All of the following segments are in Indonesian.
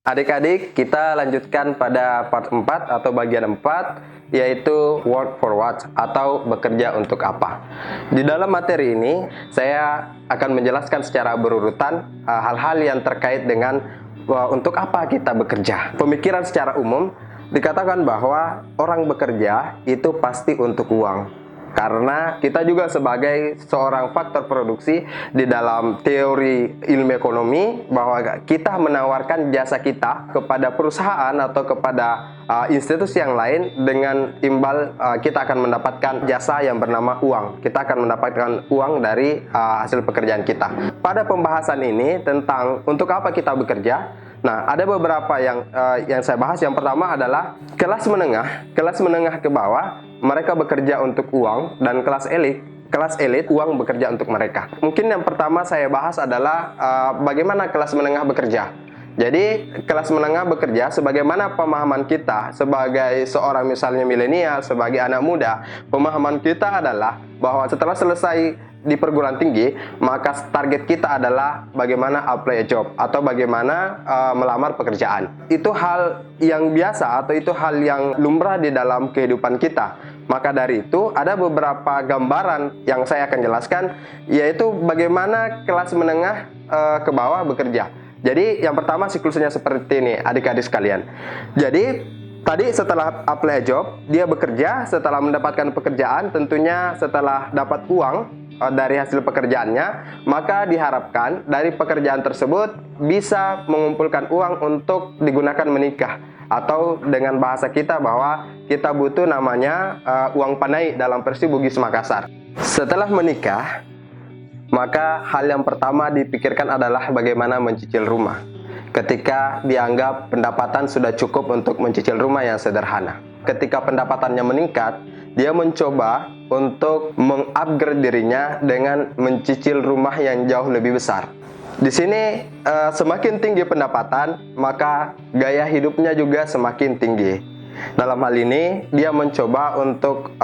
Adik-adik, kita lanjutkan pada part 4 atau bagian 4, yaitu work for what atau bekerja untuk apa. Di dalam materi ini, saya akan menjelaskan secara berurutan hal-hal yang terkait dengan untuk apa kita bekerja. Pemikiran secara umum dikatakan bahwa orang bekerja itu pasti untuk uang. Karena kita juga sebagai seorang faktor produksi di dalam teori ilmu ekonomi, bahwa kita menawarkan jasa kita kepada perusahaan atau kepada institusi yang lain, dengan timbal kita akan mendapatkan jasa yang bernama uang. Kita akan mendapatkan uang dari hasil pekerjaan kita. Pada pembahasan ini tentang untuk apa kita bekerja, nah, ada beberapa yang saya bahas. Yang pertama adalah kelas menengah ke bawah, mereka bekerja untuk uang, dan kelas elit uang bekerja untuk mereka. Mungkin yang pertama saya bahas adalah bagaimana kelas menengah bekerja. Jadi, kelas menengah bekerja sebagaimana pemahaman kita sebagai seorang misalnya milenial, sebagai anak muda, pemahaman kita adalah bahwa setelah selesai di perguruan tinggi, maka target kita adalah bagaimana apply a job atau bagaimana melamar pekerjaan. Itu hal yang biasa atau itu hal yang lumrah di dalam kehidupan kita. Maka dari itu ada beberapa gambaran yang saya akan jelaskan, yaitu bagaimana kelas menengah ke bawah bekerja. Jadi yang pertama siklusnya seperti ini, adik-adik sekalian. Jadi tadi setelah apply a job, dia bekerja. Setelah mendapatkan pekerjaan, tentunya setelah dapat uang dari hasil pekerjaannya, maka diharapkan dari pekerjaan tersebut bisa mengumpulkan uang untuk digunakan menikah, atau dengan bahasa kita bahwa kita butuh namanya uang panai dalam versi Bugis Makassar. Setelah menikah, maka hal yang pertama dipikirkan adalah bagaimana mencicil rumah. Ketika dianggap pendapatan sudah cukup untuk mencicil rumah yang sederhana. Ketika pendapatannya meningkat, dia mencoba untuk mengupgrade dirinya dengan mencicil rumah yang jauh lebih besar. Di sini semakin tinggi pendapatan, maka gaya hidupnya juga semakin tinggi. Dalam hal ini, dia mencoba untuk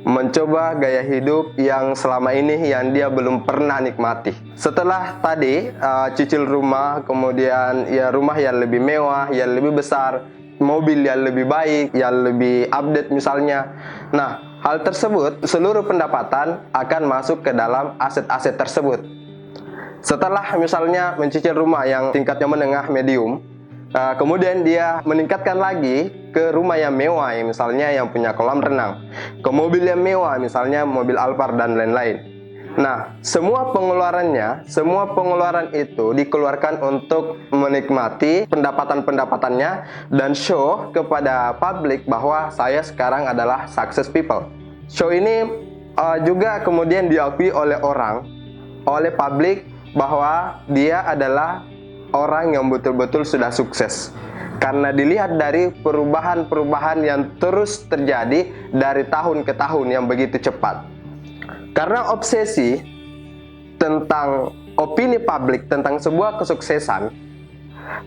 mencoba gaya hidup yang selama ini yang dia belum pernah nikmati. Setelah tadi cicil rumah, kemudian ya rumah yang lebih mewah, yang lebih besar, mobil yang lebih baik, yang lebih update misalnya. Nah, hal tersebut, seluruh pendapatan akan masuk ke dalam aset-aset tersebut. Setelah misalnya mencicil rumah yang tingkatnya menengah medium, kemudian dia meningkatkan lagi ke rumah yang mewah, misalnya yang punya kolam renang, ke mobil yang mewah, misalnya mobil Alphard dan lain-lain. Nah, semua pengeluaran itu dikeluarkan untuk menikmati pendapatan-pendapatannya dan show kepada publik bahwa saya sekarang adalah success people. Show ini juga kemudian diakui oleh publik bahwa dia adalah orang yang betul-betul sudah sukses. Karena dilihat dari perubahan-perubahan yang terus terjadi dari tahun ke tahun yang begitu cepat. Karena obsesi tentang opini publik tentang sebuah kesuksesan,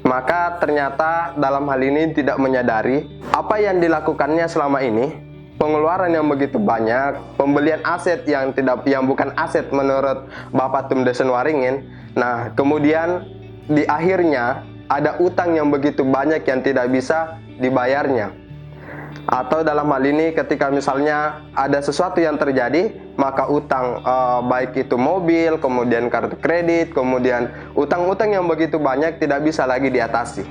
maka ternyata dalam hal ini tidak menyadari apa yang dilakukannya selama ini, pengeluaran yang begitu banyak, pembelian aset yang bukan aset menurut Bapak Tum Desen Waringin. Nah, kemudian di akhirnya ada utang yang begitu banyak yang tidak bisa dibayarnya. Atau dalam hal ini ketika misalnya ada sesuatu yang terjadi, maka utang baik itu mobil, kemudian kartu kredit, kemudian utang-utang yang begitu banyak tidak bisa lagi diatasi.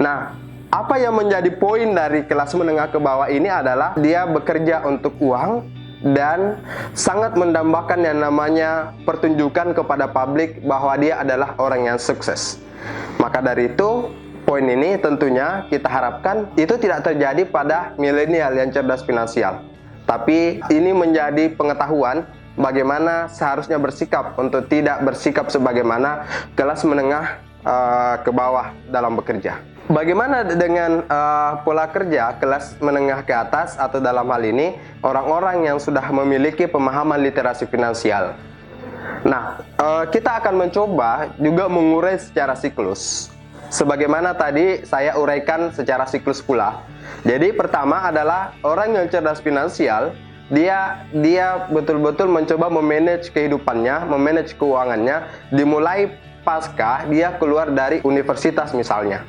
Nah, apa yang menjadi poin dari kelas menengah ke bawah ini adalah dia bekerja untuk uang dan sangat mendambakan yang namanya pertunjukan kepada publik bahwa dia adalah orang yang sukses. Maka dari itu, poin ini tentunya kita harapkan itu tidak terjadi pada milenial yang cerdas finansial. Tapi ini menjadi pengetahuan bagaimana seharusnya bersikap untuk tidak bersikap sebagaimana kelas menengah ke bawah dalam bekerja. Bagaimana dengan pola kerja kelas menengah ke atas, atau dalam hal ini orang-orang yang sudah memiliki pemahaman literasi finansial? Nah, kita akan mencoba juga mengurai secara siklus. Sebagaimana tadi saya uraikan secara siklus pula. Jadi pertama adalah orang yang cerdas finansial, dia betul-betul mencoba memanage kehidupannya, memanage keuangannya, dimulai pasca dia keluar dari universitas misalnya.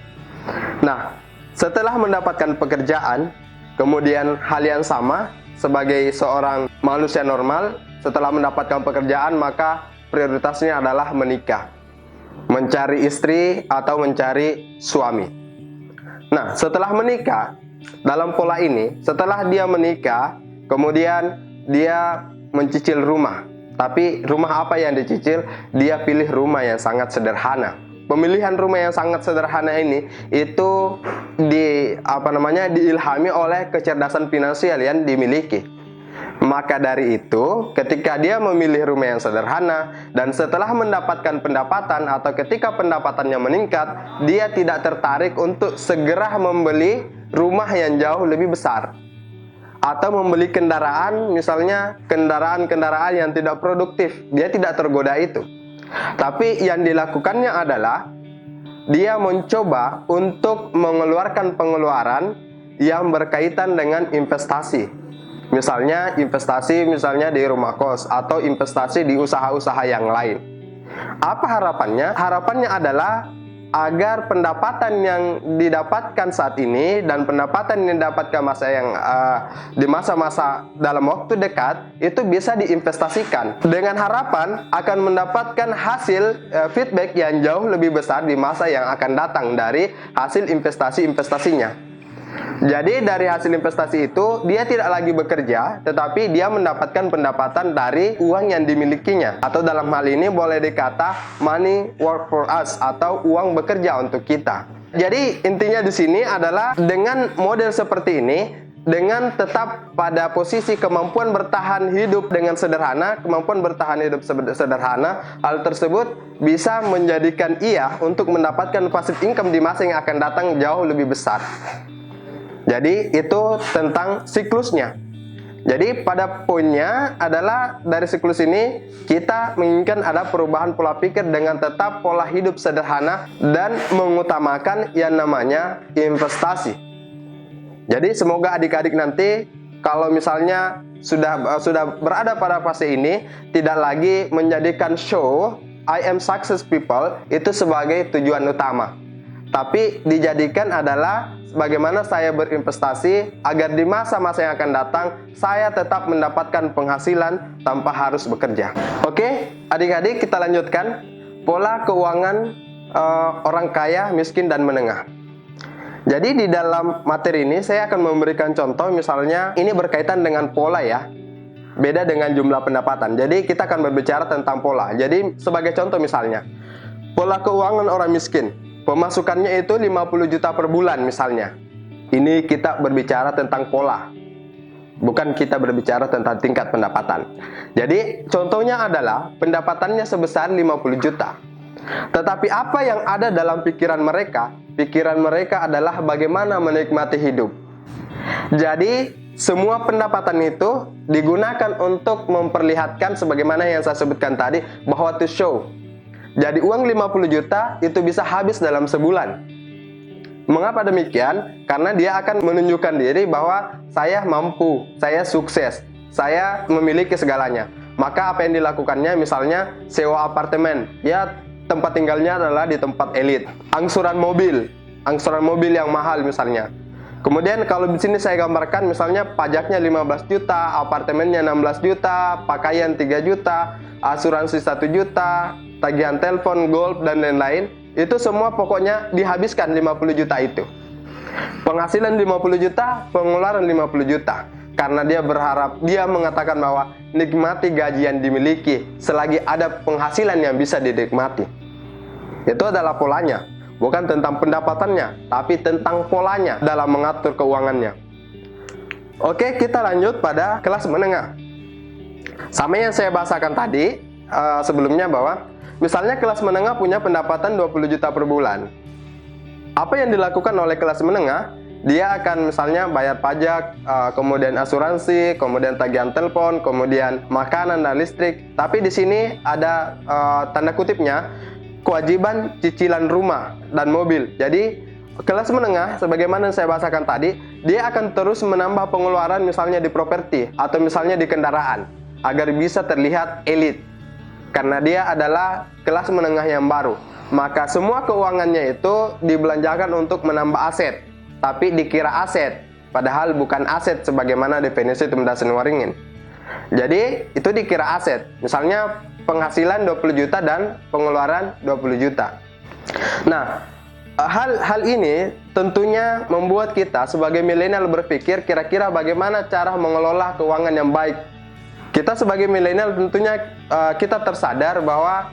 Nah, setelah mendapatkan pekerjaan, kemudian hal yang sama sebagai seorang manusia normal, setelah mendapatkan pekerjaan maka prioritasnya adalah menikah, mencari istri atau mencari suami. Nah, setelah menikah, dalam pola ini, setelah dia menikah, kemudian dia mencicil rumah. Tapi rumah apa yang dicicil? Dia pilih rumah yang sangat sederhana. Pemilihan rumah yang sangat sederhana ini itu diilhami oleh kecerdasan finansial yang dimiliki. Maka dari itu, ketika dia memilih rumah yang sederhana dan setelah mendapatkan pendapatan atau ketika pendapatannya meningkat, dia tidak tertarik untuk segera membeli rumah yang jauh lebih besar atau membeli kendaraan, misalnya kendaraan-kendaraan yang tidak produktif. Dia tidak tergoda itu. Tapi yang dilakukannya adalah dia mencoba untuk mengeluarkan pengeluaran yang berkaitan dengan investasi. Misalnya investasi di rumah kos atau investasi di usaha-usaha yang lain. Apa harapannya? Harapannya adalah agar pendapatan yang didapatkan saat ini dan pendapatan yang didapatkan di masa-masa dalam waktu dekat itu bisa diinvestasikan dengan harapan akan mendapatkan hasil feedback yang jauh lebih besar di masa yang akan datang dari hasil investasinya. Jadi dari hasil investasi itu dia tidak lagi bekerja, tetapi dia mendapatkan pendapatan dari uang yang dimilikinya. Atau dalam hal ini boleh dikata money work for us atau uang bekerja untuk kita. Jadi intinya di sini adalah dengan model seperti ini, dengan tetap pada posisi kemampuan bertahan hidup dengan sederhana, kemampuan bertahan hidup sederhana, hal tersebut bisa menjadikan ia untuk mendapatkan passive income di masa yang akan datang jauh lebih besar. Jadi itu tentang siklusnya. Jadi pada poinnya adalah dari siklus ini kita menginginkan ada perubahan pola pikir dengan tetap pola hidup sederhana dan mengutamakan yang namanya investasi. Jadi semoga adik-adik nanti kalau misalnya sudah berada pada fase ini tidak lagi menjadikan show I am success people itu sebagai tujuan utama. Tapi dijadikan adalah bagaimana saya berinvestasi agar di masa-masa yang akan datang saya tetap mendapatkan penghasilan tanpa harus bekerja. Oke, adik-adik kita lanjutkan pola keuangan orang kaya, miskin, dan menengah. Jadi di dalam materi ini saya akan memberikan contoh, misalnya ini berkaitan dengan pola ya. Beda dengan jumlah pendapatan. Jadi kita akan berbicara tentang pola. Jadi sebagai contoh misalnya, pola keuangan orang miskin. Pemasukannya itu 50 juta per bulan misalnya. Ini kita berbicara tentang pola. Bukan kita berbicara tentang tingkat pendapatan. Jadi contohnya adalah pendapatannya sebesar 50 juta. Tetapi apa yang ada dalam pikiran mereka? Pikiran mereka adalah bagaimana menikmati hidup. Jadi semua pendapatan itu digunakan untuk memperlihatkan sebagaimana yang saya sebutkan tadi, bahwa to show. Jadi uang 50 juta itu bisa habis dalam sebulan. Mengapa demikian? Karena dia akan menunjukkan diri bahwa saya mampu, saya sukses, saya memiliki segalanya. Maka apa yang dilakukannya, misalnya sewa apartemen, ya tempat tinggalnya adalah di tempat elit. Angsuran mobil yang mahal misalnya. Kemudian kalau di sini saya gambarkan misalnya pajaknya 15 juta, apartemennya 16 juta, pakaian 3 juta, asuransi 1 juta, tagihan telepon, gold, dan lain-lain. Itu semua pokoknya dihabiskan 50 juta itu. Penghasilan 50 juta, pengeluaran 50 juta. Karena dia mengatakan bahwa nikmati gaji yang dimiliki selagi ada penghasilan yang bisa dinikmati. Itu adalah polanya. Bukan tentang pendapatannya, tapi tentang polanya dalam mengatur keuangannya. Oke, kita lanjut pada kelas menengah. Sama yang saya bahasakan tadi sebelumnya, bahwa misalnya kelas menengah punya pendapatan 20 juta per bulan. Apa yang dilakukan oleh kelas menengah? Dia akan misalnya bayar pajak, kemudian asuransi, kemudian tagihan telepon, kemudian makanan dan listrik. Tapi di sini ada tanda kutipnya, kewajiban cicilan rumah dan mobil. Jadi kelas menengah, sebagaimana saya bahasakan tadi, dia akan terus menambah pengeluaran misalnya di properti atau misalnya di kendaraan agar bisa terlihat elit. Karena dia adalah kelas menengah yang baru. maka semua keuangannya itu dibelanjakan untuk menambah aset, tapi dikira aset, padahal bukan aset sebagaimana definisi Tumdasan Waringin. Jadi itu dikira aset, misalnya penghasilan 20 juta dan pengeluaran 20 juta. Nah, hal ini tentunya membuat kita sebagai milenial berpikir kira-kira bagaimana cara mengelola keuangan yang baik. Kita sebagai milenial tentunya kita tersadar bahwa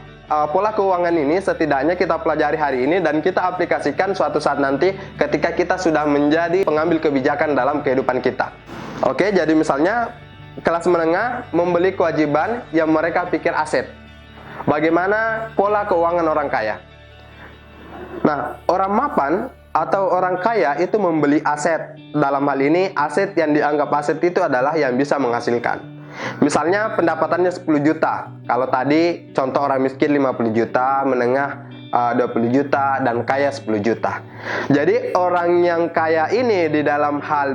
pola keuangan ini setidaknya kita pelajari hari ini dan kita aplikasikan suatu saat nanti ketika kita sudah menjadi pengambil kebijakan dalam kehidupan kita. Oke, jadi misalnya kelas menengah membeli kewajiban yang mereka pikir aset. Bagaimana pola keuangan orang kaya? Nah, orang mapan atau orang kaya itu membeli aset. Dalam hal ini, aset yang dianggap aset itu adalah yang bisa menghasilkan. Misalnya pendapatannya 10 juta. Kalau tadi contoh orang miskin 50 juta, menengah 20 juta, dan kaya 10 juta. Jadi orang yang kaya ini di dalam hal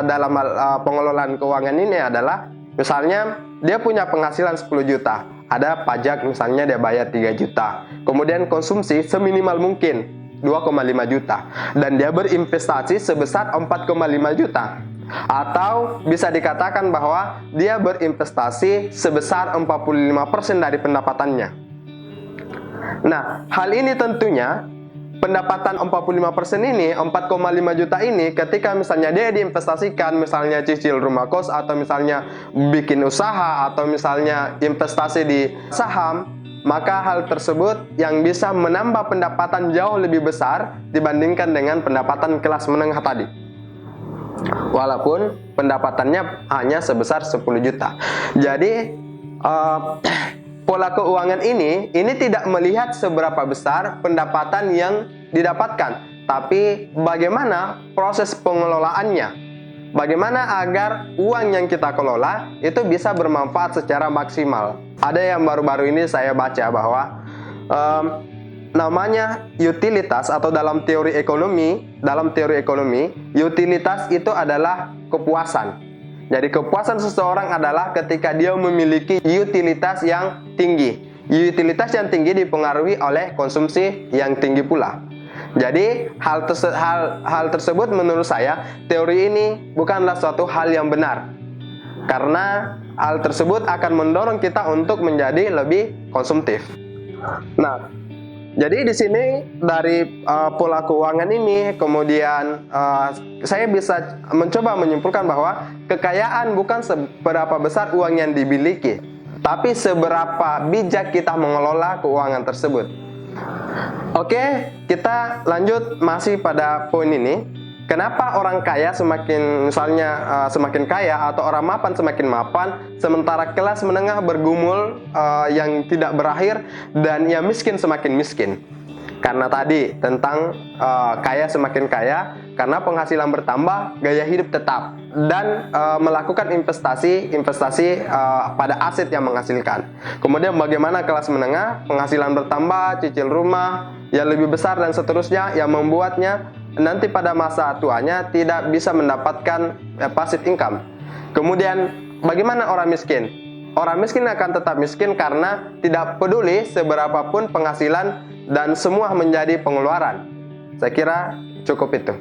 dalam hal pengelolaan keuangan ini adalah, misalnya dia punya penghasilan 10 juta. Ada pajak misalnya dia bayar 3 juta. Kemudian konsumsi seminimal mungkin 2,5 juta. Dan dia berinvestasi sebesar 4,5 juta. Atau bisa dikatakan bahwa dia berinvestasi sebesar 45% dari pendapatannya. Nah, hal ini tentunya pendapatan 45% ini, 4,5 juta ini, ketika misalnya dia diinvestasikan, misalnya cicil rumah kos, atau misalnya bikin usaha, atau misalnya investasi di saham, maka hal tersebut yang bisa menambah pendapatan jauh lebih besar dibandingkan dengan pendapatan kelas menengah tadi. Walaupun pendapatannya hanya sebesar 10 juta. Jadi pola keuangan ini tidak melihat seberapa besar pendapatan yang didapatkan, tapi bagaimana proses pengelolaannya. Bagaimana agar uang yang kita kelola itu bisa bermanfaat secara maksimal. Ada yang baru-baru ini saya baca bahwa namanya utilitas, atau dalam teori ekonomi, utilitas itu adalah kepuasan. Jadi kepuasan seseorang adalah ketika dia memiliki utilitas yang tinggi. Utilitas yang tinggi dipengaruhi oleh konsumsi yang tinggi pula. Jadi hal tersebut menurut saya, teori ini bukanlah suatu hal yang benar. Karena hal tersebut akan mendorong kita untuk menjadi lebih konsumtif. Nah, jadi di sini dari pola keuangan ini, kemudian saya bisa mencoba menyimpulkan bahwa kekayaan bukan seberapa besar uang yang dimiliki, tapi seberapa bijak kita mengelola keuangan tersebut. Oke, kita lanjut masih pada poin ini. Kenapa orang kaya semakin kaya, atau orang mapan semakin mapan, sementara kelas menengah bergumul yang tidak berakhir, dan yang miskin semakin miskin? Karena tadi tentang kaya semakin kaya karena penghasilan bertambah, gaya hidup tetap, dan melakukan investasi pada aset yang menghasilkan. Kemudian bagaimana kelas menengah, penghasilan bertambah, cicil rumah yang lebih besar dan seterusnya, yang membuatnya nanti pada masa tuanya tidak bisa mendapatkan passive income. Kemudian bagaimana orang miskin? Orang miskin akan tetap miskin karena tidak peduli seberapapun penghasilan dan semua menjadi pengeluaran. Saya kira cukup itu.